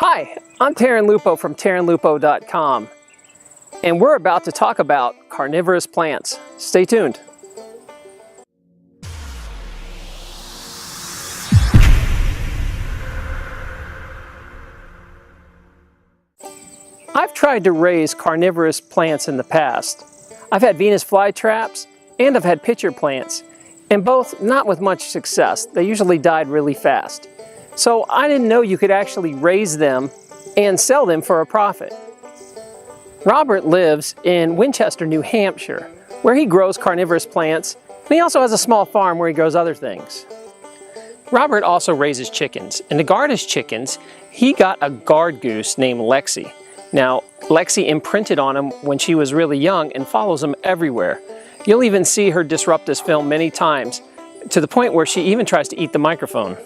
Hi, I'm Taryn Lupo from TarynLupo.com, and we're about to talk about carnivorous plants. Stay tuned. I've tried to raise carnivorous plants in the past. I've had Venus Flytraps and I've had pitcher plants, and both not with much success. They usually died really fast. So I didn't know you could actually raise them and sell them for a profit. Robert lives in Winchester, New Hampshire, where he grows carnivorous plants, and he also has a small farm where he grows other things. Robert also raises chickens, and to guard his chickens, he got a guard goose named Lexi. Now, Lexi imprinted on him when she was really young and follows him everywhere. You'll even see her disrupt this film many times, to the point where she even tries to eat the microphone.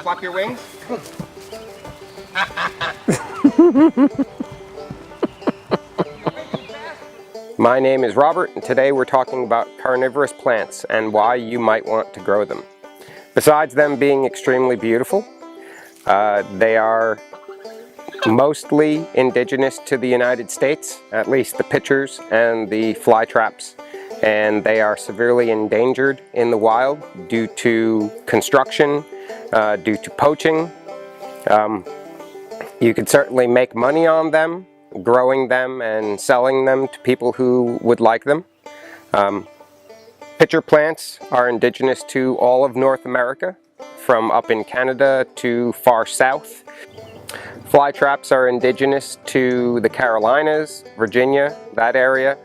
Flap your wings. My name is Robert, and today we're talking about carnivorous plants and why you might want to grow them. Besides them being extremely beautiful, they are mostly indigenous to the United States, at least the pitchers and the flytraps, and they are severely endangered in the wild due to construction, due to poaching. You could certainly make money on them, growing them and selling them to people who would like them. Pitcher plants are indigenous to all of North America, from up in Canada to far south. Flytraps are indigenous to the Carolinas, Virginia, that area.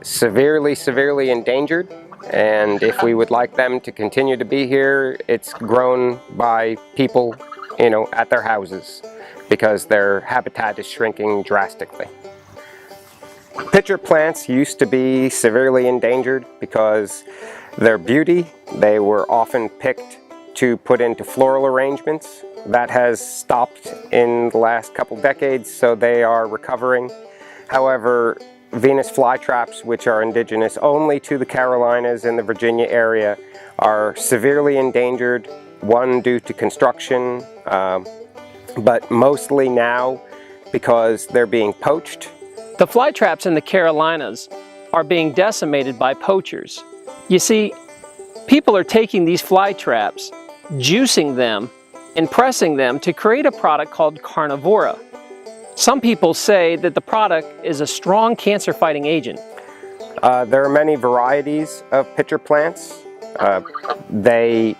Severely endangered, and if we would like them to continue to be here, it's grown by people, at their houses, because their habitat is shrinking drastically. Pitcher plants used to be severely endangered because their beauty. They were often picked to put into floral arrangements. That has stopped in the last couple decades, so they are recovering. However, Venus flytraps, which are indigenous only to the Carolinas and the Virginia area, are severely endangered, one due to construction, but mostly now because they're being poached. The flytraps in the Carolinas are being decimated by poachers. You see, people are taking these flytraps, juicing them, and pressing them to create a product called carnivora. Some people say that the product is a strong cancer-fighting agent. There are many varieties of pitcher plants. They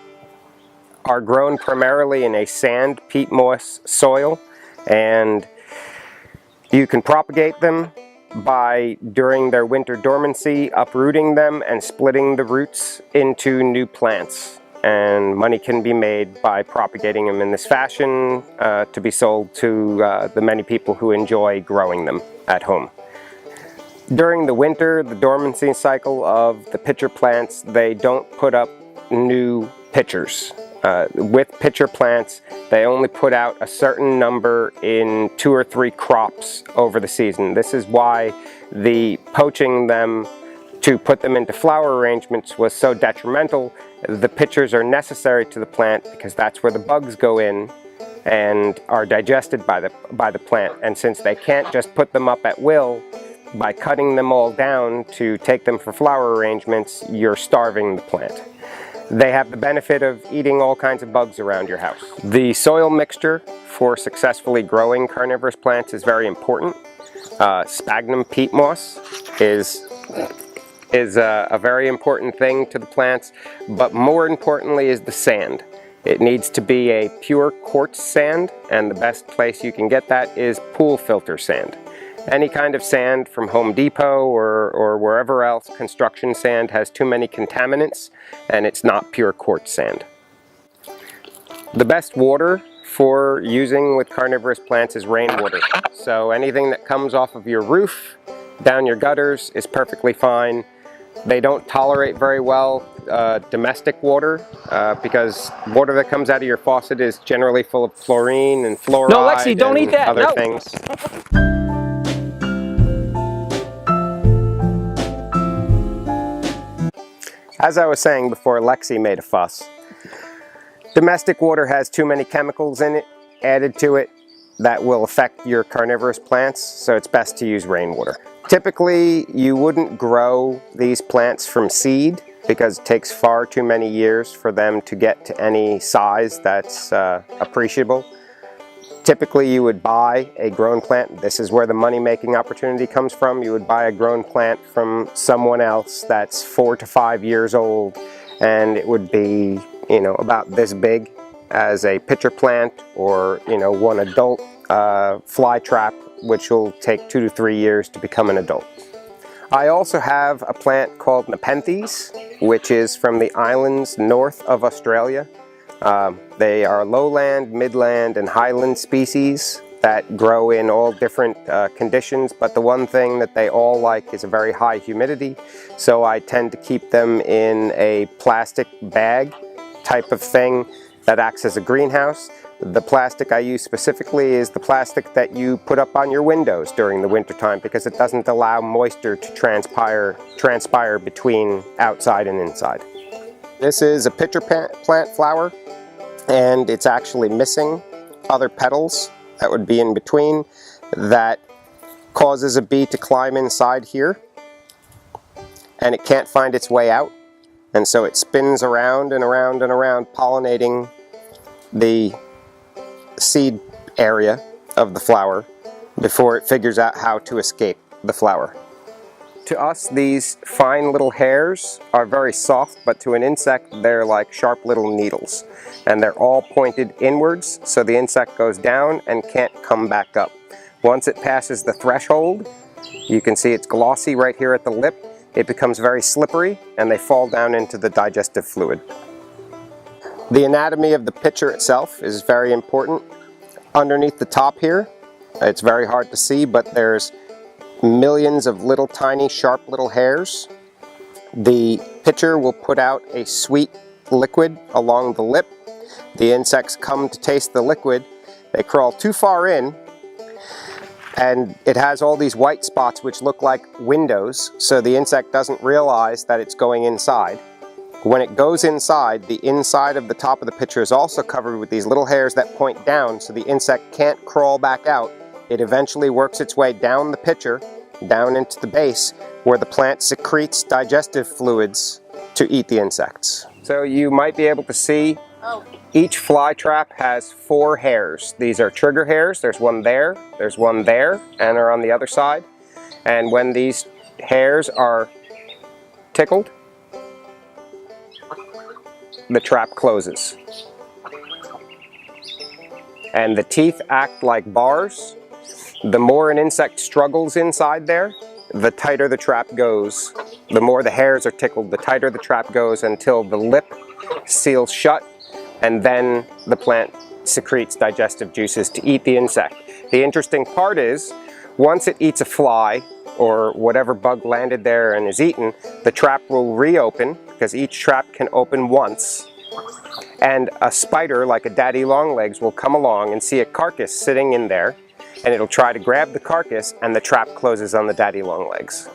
are grown primarily in a sand, peat moss soil, and you can propagate them by, during their winter dormancy, uprooting them and splitting the roots into new plants. And money can be made by propagating them in this fashion to be sold to the many people who enjoy growing them at home. During the winter, the dormancy cycle of the pitcher plants, they don't put up new pitchers. With pitcher plants, they only put out a certain number in 2 or 3 crops over the season. This is why the poaching them to put them into flower arrangements was so detrimental. The pitchers are necessary to the plant because that's where the bugs go in and are digested by the plant. And since they can't just put them up at will, by cutting them all down to take them for flower arrangements, you're starving the plant. They have the benefit of eating all kinds of bugs around your house. The soil mixture for successfully growing carnivorous plants is very important. Sphagnum peat moss is a very important thing to the plants, but more importantly is the sand. It needs to be a pure quartz sand, and the best place you can get that is pool filter sand. Any kind of sand from Home Depot or wherever else, construction sand has too many contaminants, and it's not pure quartz sand. The best water for using with carnivorous plants is rainwater. So anything that comes off of your roof, down your gutters, is perfectly fine. They don't tolerate very well domestic water because water that comes out of your faucet is generally full of fluorine and fluoride. No, Lexi, don't eat that. Other No. things. As I was saying before Lexi made a fuss, domestic water has too many chemicals in it, added to it, that will affect your carnivorous plants, so it's best to use rainwater. Typically, you wouldn't grow these plants from seed because it takes far too many years for them to get to any size that's appreciable. Typically, you would buy a grown plant. This is where the money-making opportunity comes from. You would buy a grown plant from someone else that's 4 to 5 years old, and it would be, you know, about this big as a pitcher plant, or, you know, one adult fly trap, which will take 2 to 3 years to become an adult. I also have a plant called Nepenthes, which is from the islands north of Australia. They are lowland, midland, and highland species that grow in all different conditions, but the one thing that they all like is a very high humidity, so I tend to keep them in a plastic bag type of thing that acts as a greenhouse. The plastic I use specifically is the plastic that you put up on your windows during the wintertime, because it doesn't allow moisture to transpire between outside and inside. This is a pitcher plant flower, and it's actually missing other petals that would be in between. That causes a bee to climb inside here, and it can't find its way out, and so it spins around and around and around, pollinating the seed area of the flower before it figures out how to escape the flower. To us, these fine little hairs are very soft, but to an insect they're like sharp little needles, and they're all pointed inwards, so the insect goes down and can't come back up. Once it passes the threshold, you can see it's glossy right here at the lip, it becomes very slippery, and they fall down into the digestive fluid. The anatomy of the pitcher itself is very important. Underneath the top here, it's very hard to see, but there's millions of little tiny sharp little hairs. The pitcher will put out a sweet liquid along the lip. The insects come to taste the liquid. They crawl too far in, and it has all these white spots which look like windows, so the insect doesn't realize that it's going inside. When it goes inside, the inside of the top of the pitcher is also covered with these little hairs that point down, so the insect can't crawl back out. It eventually works its way down the pitcher, down into the base, where the plant secretes digestive fluids to eat the insects. So you might be able to see each fly trap has 4 hairs. These are trigger hairs. There's one there, and they're on the other side. And when these hairs are tickled, the trap closes. And the teeth act like bars. The more an insect struggles inside there, the tighter the trap goes. The more the hairs are tickled, the tighter the trap goes, until the lip seals shut, and then the plant secretes digestive juices to eat the insect. The interesting part is, once it eats a fly, or whatever bug landed there and is eaten, the trap will reopen, because each trap can open once, and a spider like a daddy longlegs will come along and see a carcass sitting in there, and it'll try to grab the carcass, and the trap closes on the daddy longlegs.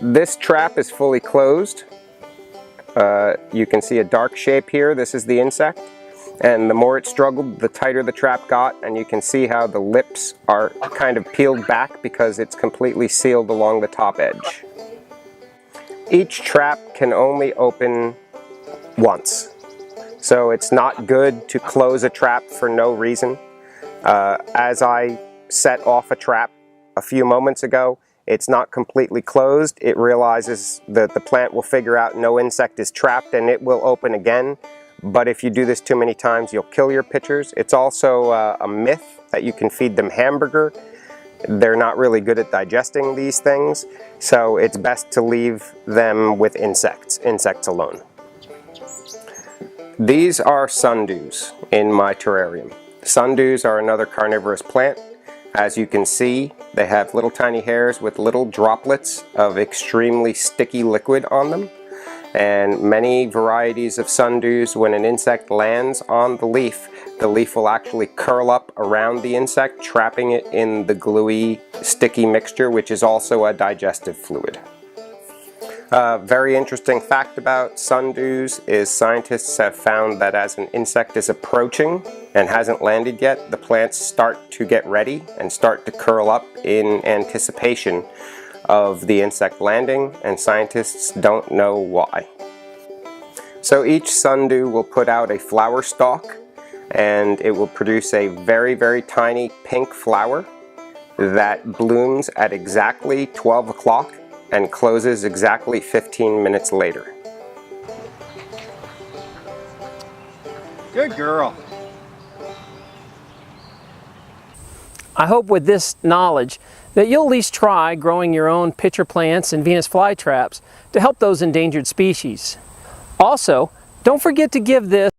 This trap is fully closed. You can see a dark shape here. This is the insect, and the more it struggled, the tighter the trap got, and you can see how the lips are kind of peeled back because it's completely sealed along the top edge. Each trap can only open once, so it's not good to close a trap for no reason. As I set off a trap a few moments ago, it's not completely closed. It realizes that the plant will figure out no insect is trapped, and it will open again. But if you do this too many times, you'll kill your pitchers. It's also a myth that you can feed them hamburger. They're not really good at digesting these things, so it's best to leave them with insects alone. These are sundews in my terrarium. Sundews are another carnivorous plant. As you can see, they have little tiny hairs with little droplets of extremely sticky liquid on them. And many varieties of sundews, when an insect lands on the leaf will actually curl up around the insect, trapping it in the gluey, sticky mixture, which is also a digestive fluid. Very interesting fact about sundews is scientists have found that as an insect is approaching and hasn't landed yet, the plants start to get ready and start to curl up in anticipation of the insect landing, and scientists don't know why. So each sundew will put out a flower stalk, and it will produce a very, very tiny pink flower that blooms at exactly 12 o'clock and closes exactly 15 minutes later. Good girl. I hope with this knowledge that you'll at least try growing your own pitcher plants and Venus flytraps to help those endangered species. Also, don't forget to give this